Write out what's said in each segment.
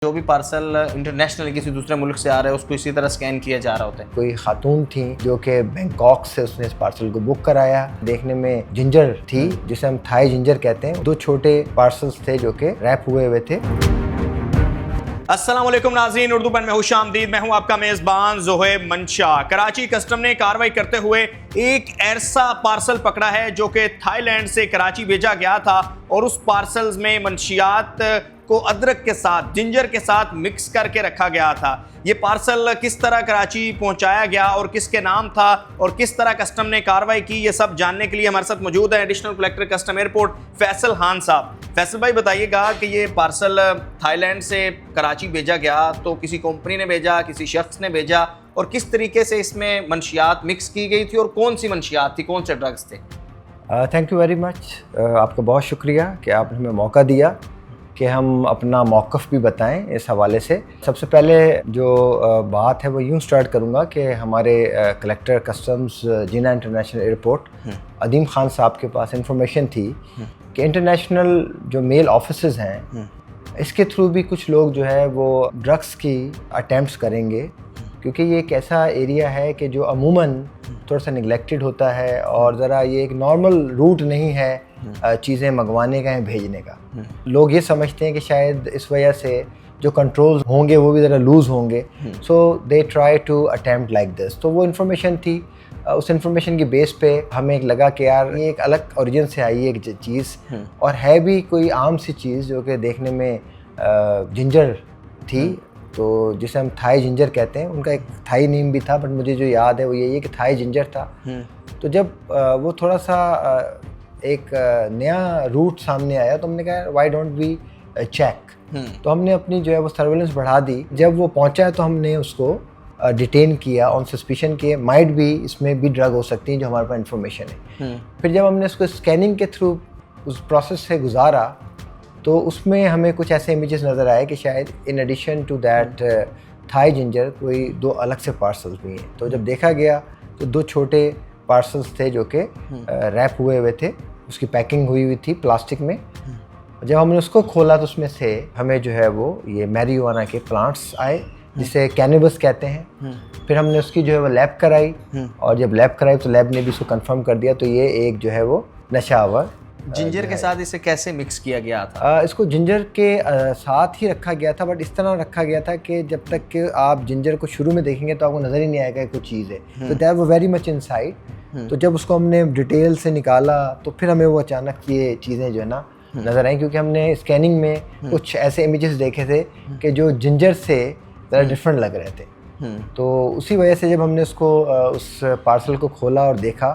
जो भी parcel international किसी दूसरे मुल्क से आ रहा है उसको इसी तरह स्कैन किया जा रहा होता है। कोई खातून थी जो कि बैंकॉक से उसने इस पार्सल को बुक कराया। देखने में जिंजर थी, जिसे हम थाई जिंजर कहते हैं। 2 छोटे पार्सल्स थे जो कि रैप हुए हुए थे। अस्सलाम वालेकुम नाज़रीन, उर्दू पर मैं खुश आमदीद। मैं हूं आपका मेज़बान ज़ोहेब मंशा। कराची कस्टम ने कार्रवाई करते हुए एक ऐसा पार्सल पकड़ा है जो कि थाईलैंड से कराची भेजा गया था और उस पार्सल्स में मंशियात को अदरक के साथ, जिंजर के साथ मिक्स करके रखा गया था। ये पार्सल किस तरह कराची पहुंचाया गया और किसके नाम था और किस तरह कस्टम ने कार्रवाई की, ये सब जानने के लिए हमारे साथ मौजूद है additional collector custom airport Faisal Khan साहब। फैसल भाई, बताइएगा कि ये पार्सल थाईलैंड से कराची भेजा गया तो किसी कंपनी ने भेजा, किसी शख्स ने भेजा, और किस तरीके से इसमें मंशियात मिक्स की गई थी और कौन सी मंशियात थी, कौन से ड्रग्स थे? Thank you very much. आपका बहुत शुक्रिया कि आपने हमें मौका दिया कि हम अपना मौक़िफ़ भी बताएं इस हवाले से। सबसे पहले जो बात है वो यूँ स्टार्ट करूँगा कि हमारे कलेक्टर कस्टम्स जिन्ना इंटरनेशनल एयरपोर्ट अदीम खान साहब के पास इंफॉर्मेशन थी कि इंटरनेशनल जो मेल ऑफिसेज़ हैं इसके थ्रू भी कुछ लोग जो है वो ड्रग्स की अटैम्प्ट्स करेंगे, क्योंकि ये एक ऐसा एरिया है कि जो अमूमन थोड़ा सा निगलेक्टेड होता है और ज़रा ये एक नॉर्मल रूट नहीं है चीज़ें मंगवाने का या भेजने का। लोग ये समझते हैं कि शायद इस वजह से जो कंट्रोल्स होंगे वो भी ज़रा लूज़ होंगे, so they try to attempt like this. तो वो इन्फॉर्मेशन थी, उस इन्फॉर्मेशन की बेस पे हमें एक लगा कि यार ये एक अलग ओरिजिन से आई है एक चीज़, और है भी कोई आम सी चीज़ जो कि देखने में जिंजर थी, तो जिसे हम थाई जिंजर कहते हैं। उनका एक थाई नेम भी था, बट मुझे जो याद है वो यही है कि थाई जिंजर था। तो जब वो थोड़ा सा एक नया रूट सामने आया तो हमने कहा व्हाई डोंट वी चेक। तो हमने अपनी जो है वो सर्वेलेंस बढ़ा दी। जब वो पहुंचा है तो हमने उसको डिटेन किया ऑन सस्पिशन के माइट भी इसमें भी ड्रग हो सकती है जो हमारे पास इंफॉर्मेशन है। फिर जब हमने उसको स्कैनिंग के थ्रू उस प्रोसेस से गुजारा तो उसमें हमें कुछ ऐसे इमेजेस नज़र आए कि शायद in addition to that Thai ginger कोई 2 अलग से पार्सल्स भी हैं। तो जब देखा गया तो 2 छोटे पार्सल्स थे जो कि रैप हुए हुए थे, उसकी पैकिंग हुई हुई थी प्लास्टिक में। जब हमने उसको खोला तो उसमें से हमें जो है वो ये मैरिजुआना के प्लांट्स आए जिसे कैनिबस कहते हैं। फिर हमने उसकी जो है वो लैब कराई, और जब लैब कराई तो लैब ने भी इसको कंफर्म कर दिया तो ये एक जो है वो नशा आवर। जिंजर के साथ इसे कैसे मिक्स किया गया था? इसको जिंजर के साथ ही रखा गया था, बट इस तरह रखा गया था कि जब तक कि आप जिंजर को शुरू में देखेंगे तो आपको नज़र ही नहीं आएगा कुछ चीज़ है, तो that was very much inside. तो जब उसको हमने डिटेल से निकाला तो फिर हमें वो अचानक ये चीज़ें जो है ना नज़र आई, क्योंकि हमने स्कैनिंग में कुछ ऐसे इमेजेस देखे थे कि जो जिंजर से ज़रा डिफरेंट लग रहे थे। तो उसी वजह से जब हमने उसको उस पार्सल को खोला और देखा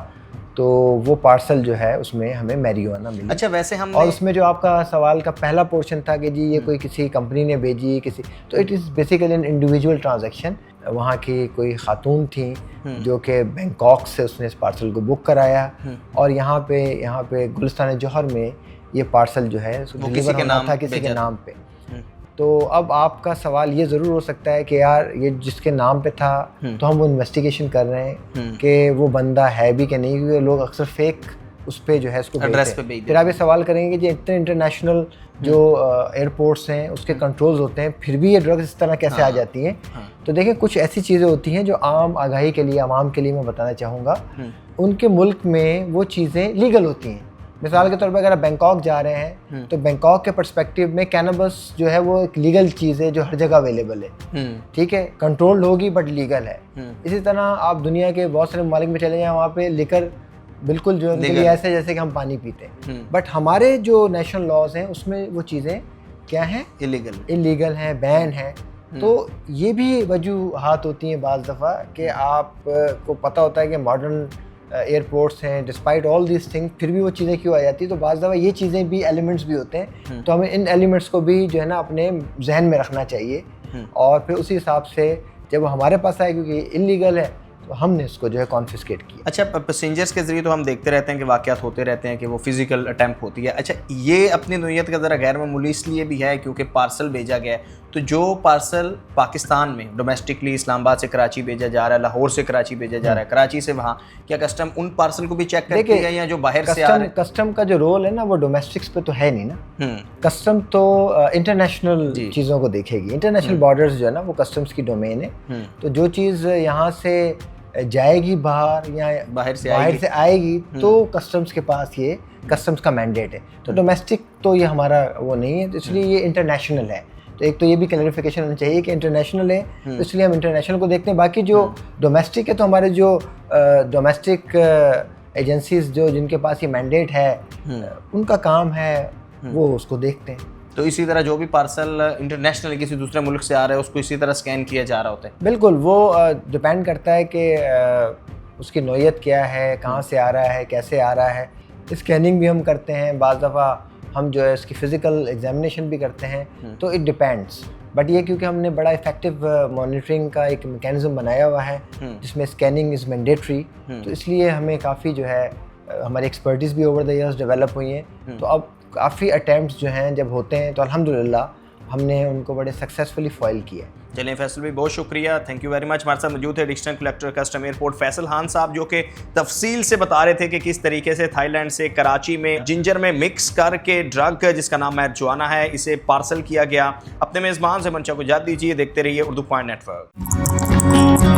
तो वो पार्सल जो है उसमें हमें मैरिजुआना मिली। अच्छा, वैसे हम और उसमें जो आपका सवाल का पहला पोर्शन था कि जी ये कोई किसी कंपनी ने भेजी किसी, तो it is basically an individual transaction. वहाँ की कोई खातून थी जो कि बैंकॉक से उसने इस पार्सल को बुक कराया, और यहाँ पे गुलिस्तान जौहर में ये पार्सल जो है डिलीवर होना था किसी के नाम पे। तो अब आपका सवाल ये ज़रूर हो सकता है कि यार ये जिसके नाम पे था तो हम वो इन्वेस्टिगेशन कर रहे हैं कि वो बंदा है भी कि नहीं, क्योंकि लोग अक्सर फेक उस पे जो है उसको एड्रेस पे भेजते हैं। फिर आप ये सवाल करेंगे कि इतने इंटरनेशनल जो एयरपोर्ट्स हैं उसके कंट्रोल्स होते हैं, फिर भी ये ड्रग्स इस तरह कैसे आ जाती हैं। तो देखिए, कुछ ऐसी चीज़ें होती हैं जो आम आगाही के लिए, आवाम के लिए मैं बताना चाहूँगा, उनके मुल्क में वो चीज़ें लीगल होती हैं। मिसाल के तौर पर अगर आप बैंकॉक जा रहे हैं तो बैंकॉक के पर्सपेक्टिव में कैनबस जो है वो एक लीगल चीज़ है जो हर जगह अवेलेबल है, ठीक है, कंट्रोल्ड होगी बट लीगल है। इसी तरह आप दुनिया के बहुत सारे ममालिक में चले जाएं, वहाँ पे लिकर बिल्कुल जो उनके लिए ऐसे जैसे कि हम पानी पीते हैं, बट हमारे जो नेशनल लॉज हैं उसमें वो चीज़ें क्या हैं, इलीगल हैं, बैन हैं। तो ये भी वजूहात होती हैं बाज़ दफ़ा कि आपको पता होता है कि मॉडर्न एयरपोर्ट्स हैं, डिस्पाइट ऑल दिस थिंग, फिर भी वो चीज़ें क्यों आ जाती है। तो बाज़ दफ़ा ये चीज़ें भी एलिमेंट्स भी होते हैं, तो हमें इन एलिमेंट्स को भी जो है ना अपने जहन में रखना चाहिए, और फिर उसी हिसाब से जब वो हमारे पास आए, क्योंकि इलीगल है, तो हमने इसको जो है कॉन्फिस्केट किया। अच्छा, पैसेंजर्स के ज़रिए तो हम देखते रहते हैं कि वाक़यात होते रहते हैं कि वो फिज़िकल अटैम्प्ट होती है। अच्छा, ये अपनी नोयत का ज़रा गैर मामूली इसलिए भी है क्योंकि पार्सल भेजा गया है, तो जो पार्सल पाकिस्तान में डोमेस्टिकली इस्लामाबाद से कराची भेजा जा रहा है, लाहौर से कराची भेजा जा रहा है, कराची से वहाँ, क्या कस्टम उन पार्सल को भी चेक करती है या जो बाहर से आ रहे हैं? कस्टम का जो रोल है ना वो डोमेस्टिक्स पे तो है नहीं ना। कस्टम तो इंटरनेशनल चीज़ों को देखेगी। इंटरनेशनल बॉर्डर्स जो है ना वो कस्टम्स की डोमेन है। तो जो चीज़ यहाँ से जाएगी बाहर या बाहर से आएगी तो कस्टम्स के पास ये कस्टम्स का मैंडेट है। तो डोमेस्टिक तो ये हमारा वो नहीं है, तो इसलिए ये इंटरनेशनल है। तो एक तो ये भी क्लैरिफिकेशन होना चाहिए कि इंटरनेशनल है, तो इसलिए हम इंटरनेशनल को देखते हैं। बाकी जो डोमेस्टिक है तो हमारे जो डोमेस्टिक एजेंसीज जो जिनके पास ये मैंडेट है उनका काम है वो उसको देखते हैं। तो इसी तरह जो भी पार्सल इंटरनेशनल किसी दूसरे मुल्क से आ रहा है उसको इसी तरह स्कैन किया जा रहा होता है? बिल्कुल, वो डिपेंड करता है कि उसकी नौयत क्या है, कहाँ से आ रहा है, कैसे आ रहा है। स्कैनिंग भी हम करते हैं, बाज़ दफ़ा हम जो है इसकी फ़िज़िकल एग्जामिनेशन भी करते हैं। तो इट डिपेंड्स, बट ये क्योंकि हमने बड़ा इफेक्टिव मॉनिटरिंग का एक मैकेनिज्म बनाया हुआ है जिसमें स्कैनिंग इज़ मैंडेटरी, तो इसलिए हमें काफ़ी जो है हमारी एक्सपर्टीज़ भी ओवर द ईयर्स डेवलप हुई हैं। तो अब काफ़ी अटैम्प्ट्स जो हैं जब होते हैं तो अल्हम्दुलिल्लाह हमने उनको बड़े सक्सेसफुली फॉइल किया। चलिए फैसल भाई, बहुत शुक्रिया, थैंक यू वेरी मच। हमारे साथ मौजूद है additional collector custom airport Faisal Khan साहब, जो कि तफसील से बता रहे थे कि किस तरीके से थाईलैंड से कराची में जिंजर में मिक्स करके ड्रग जिसका नाम मैरिजुआना है इसे पार्सल किया गया। अपने मेज़बान से मंशा को इजाज़त दीजिए, देखते रहिए उर्दू पॉइंट नेटवर्क।